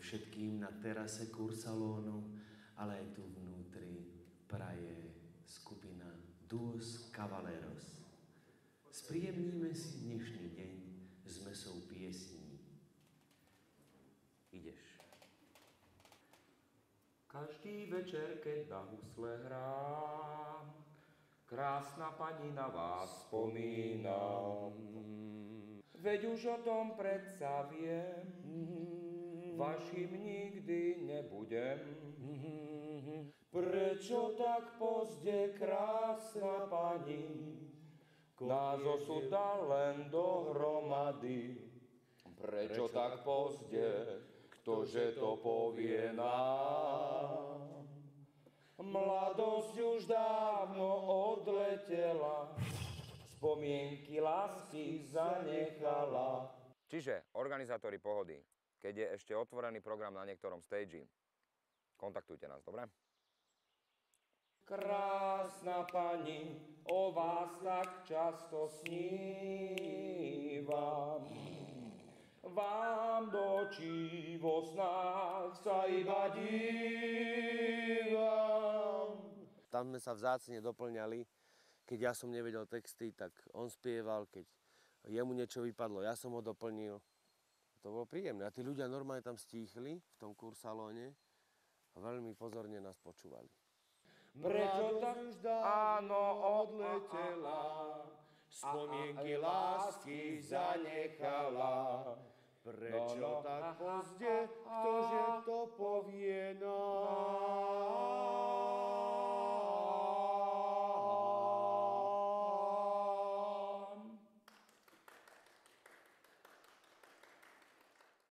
všetkým na terase kursalónu, ale aj tu vnútri praje skupina Duos Cavaleros. Spríjemníme si dnešný deň zmesou piesní. Ideš. Každý večer, keď na husle hrám, krásna pani na vás spomínam. Veď už o tom predsa viem, vašim nikdy nebudem. Prečo tak pozde, krásna pani, nás osud dal len dohromady? Prečo tak pozde, ktože to povie nám? Mladosť už dávno odletela, spomienky lásky zanechala. Čiže organizátori Pohody, keď je ešte otvorený program na niektorom stage, kontaktujte nás, dobre? Krásna pani, o vás tak často snívam. Vám do očí vo snách sa iba dívam. Tam sme sa vzácne doplňali. Keď ja som nevedel texty, tak on spieval. Keď jemu niečo vypadlo, ja som ho doplnil. To bolo príjemné. A tí ľudia normálne tam stíchli v tom kursalóne a veľmi pozorne nás počúvali. Prečo tak už áno odletela, spomienky lásky zanechala. Prečo tak pozde, ktože to povie nám?